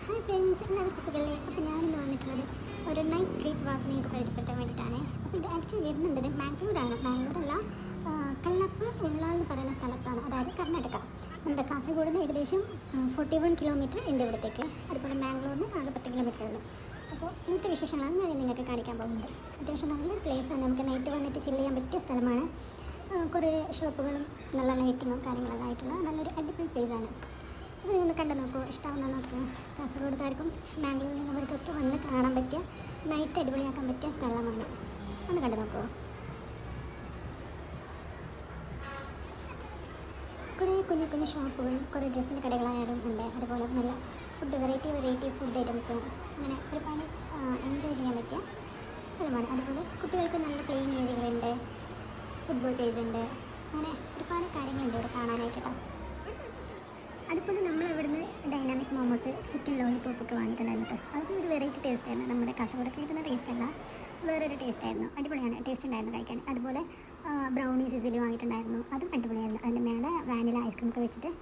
Hi friends, എല്ലാവർക്കും സുഖമല്ലേ? അപ്പോൾ ഞാനിന്ന് വന്നിട്ടുള്ളത് ഒരു നൈറ്റ് സ്ട്രീറ്റ് വാക്ക് നിങ്ങൾക്ക് പരിചയപ്പെടുത്താൻ വേണ്ടിയിട്ടാണ്. അപ്പോൾ ഇത് ആക്ച്വലി വരുന്നുള്ളത് ബാംഗ്ലൂരാണ്. ബാംഗ്ലൂരല്ല, കല്ലപ്പ ഉള്ള എന്ന് പറയുന്ന സ്ഥലത്താണ്, അതായത് കർണാടക. നമ്മുടെ കാസർഗോഡ് നിന്ന് ഏകദേശം 41 കിലോമീറ്റർ ഉണ്ട് ഇവിടത്തേക്ക്. അതുപോലെ ബാംഗ്ലൂരിന് ആകെ 10 കിലോമീറ്റർ ഉള്ളൂ. അപ്പോൾ ഇന്നത്തെ വിശേഷങ്ങളാണ് ഞാൻ നിങ്ങൾക്ക് കാണിക്കാൻ പോകുന്നത്. അത്യാവശ്യം നല്ലൊരു പ്ലേസാണ്, നമുക്ക് നൈറ്റ് വന്നിട്ട് ചില്ല് ചെയ്യാൻ പറ്റിയ സ്ഥലമാണ്. കുറേ ഷോപ്പുകളും നല്ല ലൈറ്റിങ്ങും കാര്യങ്ങളൊക്കെ ആയിട്ടുള്ള നല്ലൊരു അടിപൊളി പ്ലേസാണ്. അപ്പോൾ നിങ്ങൾ കണ്ടു നോക്കൂ, ഇഷ്ടമാവുന്ന നോക്കൂ. കാസർഗോഡുകാർക്കും ബാംഗ്ലൂരിലുള്ളവർക്കൊക്കെ വന്ന് കാണാൻ പറ്റിയ, നൈറ്റ് അടിപൊളിയാക്കാൻ പറ്റിയ സ്ഥലമാണ്. ഒന്ന് കണ്ടു നോക്കൂ. കുറേ കുഞ്ഞു കുഞ്ഞു ഷോപ്പുകളും കുറേ ഡ്രസ്സിൻ്റെ കടകളായാലും ഉണ്ട്. അതുപോലെ നല്ല ഫുഡ്, വെറൈറ്റി ഫുഡ് ഐറ്റംസ്, അങ്ങനെ ഒരുപാട് എൻജോയ് ചെയ്യാൻ പറ്റിയ സ്ഥലമാണ്. അതുപോലെ കുട്ടികൾക്ക് നല്ല പ്ലേയിങ് ഏരിയകളുണ്ട്, ഫുട്ബോൾ പേജ് ഉണ്ട്, അങ്ങനെ ഒരുപാട് കാര്യങ്ങളുണ്ട് ഇവിടെ കാണാനായിട്ട് കേട്ടോ. അതുപോലെ നമ്മൾ ഇവിടുന്ന് ഡൈനാമിക് മോമോസ്, ചിക്കൻ ലോലിപോപ്പൊക്കെ വാങ്ങിയിട്ടുണ്ടായിരുന്നു കേട്ടോ. അതൊക്കെ ഒരു വെറൈറ്റി ടേസ്റ്റ് ആയിരുന്നു. നമ്മുടെ കാസർഗോഡൊക്കെ കിട്ടുന്ന ടേസ്റ്റ് അല്ല, വേറൊരു ടേസ്റ്റ് ആയിരുന്നു. അടിപൊളിയാണ്, ടേസ്റ്റ് ഉണ്ടായിരുന്നു കഴിക്കാൻ. അതുപോലെ ബ്രൗണി സിസിലി വാങ്ങിയിട്ടുണ്ടായിരുന്നു, അതും അടിപൊളിയായിരുന്നു. അതിൻ്റെ മേലെ വാനില ഐസ്ക്രീമൊക്കെ വെച്ചിട്ട്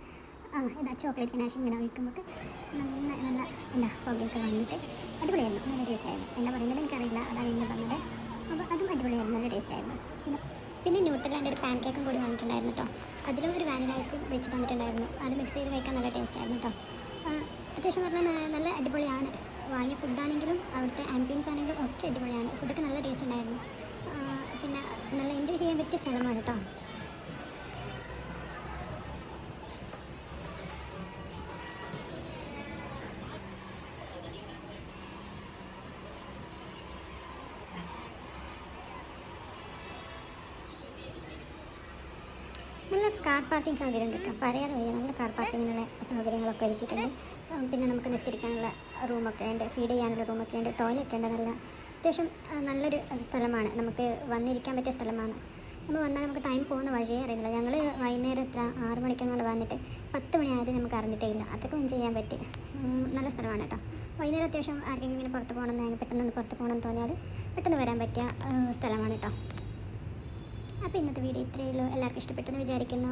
ഇതാ ചോക്ലേറ്റ് ഗനാശം ഇങ്ങനെ ഒഴിക്കുമ്പോൾ നല്ല എന്താ പൊടിയൊക്കെ വാങ്ങിയിട്ട് അടിപൊളിയായിരുന്നു, നല്ല ടേസ്റ്റ് ആയിരുന്നു. എന്താ പറയുന്നത് എനിക്കറിയില്ല, അതാണ് ഇങ്ങനെ പറഞ്ഞത്. അപ്പോൾ അതും അടിപൊളിയായിരുന്നു, നല്ല ടേസ്റ്റ് ആയിരുന്നു. പിന്നെ ന്യൂട്രലാൻ്റെ ഒരു പാൻ കേക്കും കൂടി വന്നിട്ടുണ്ടായിരുന്നു കേട്ടോ. അതിലും ഒരു വാനില ഐസ്ക്രീം വെച്ച് തന്നിട്ടുണ്ടായിരുന്നു. അത് മിക്സ് ചെയ്ത് കഴിക്കാൻ നല്ല ടേസ്റ്റ് ആയിരുന്നു കേട്ടോ. അത്യാവശ്യം പറഞ്ഞാൽ നല്ല അടിപൊളിയാണ്. വാങ്ങിയ ഫുഡാണെങ്കിലും അവിടുത്തെ ആംബിയൻസ് ആണെങ്കിലും ഒക്കെ അടിപൊളിയാണ്. ഫുഡൊക്കെ നല്ല ടേസ്റ്റ് ഉണ്ടായിരുന്നു. പിന്നെ നല്ല എൻജോയ് ചെയ്യാൻ പറ്റിയ സ്ഥലമാണ് കേട്ടോ. നല്ല കാർ പാർക്കിംഗ് സൗകര്യം ഉണ്ട് കേട്ടോ. പറയാതെ വയ്യ, നല്ല കാർ പാർക്കിങ്ങിനുള്ള സൗകര്യങ്ങളൊക്കെ ഒരുക്കിയിട്ടുണ്ട്. പിന്നെ നമുക്ക് നിസ്കരിക്കാനുള്ള റൂമൊക്കെ ഉണ്ട്, ഫീഡ് ചെയ്യാനുള്ള റൂമൊക്കെ ഉണ്ട്, ടോയ്ലറ്റ് ഉണ്ട്. നല്ല അത്യാവശ്യം നല്ലൊരു സ്ഥലമാണ്, നമുക്ക് വന്നിരിക്കാൻ പറ്റിയ സ്ഥലമാണ്. നമ്മൾ വന്നാൽ നമുക്ക് ടൈം പോകുന്ന വഴിയേ അറിയില്ല. ഞങ്ങൾ വൈകുന്നേരം 6 മണിക്കങ്ങാണ്ട് വന്നിട്ട് 10 മണിയായത് നമുക്ക് അറിഞ്ഞിട്ടേ ഇല്ല. അത്രയ്ക്കും എൻജോയ് ചെയ്യാൻ പറ്റി, നല്ല സ്ഥലമാണ് കേട്ടോ. വൈകുന്നേരം അത്യാവശ്യം ആർക്കെങ്കിലും ഇങ്ങനെ പുറത്ത് പോകണമെന്ന്, പെട്ടെന്ന് പുറത്ത് പോകണമെന്ന് തോന്നിയാൽ പെട്ടെന്ന് വരാൻ പറ്റിയ സ്ഥലമാണ് കേട്ടോ. അപ്പോൾ ഇന്നത്തെ വീഡിയോ ഇത്രയേ ഉള്ളൂ. എല്ലാവർക്കും ഇഷ്ടപ്പെട്ടെന്ന് വിചാരിക്കുന്നു.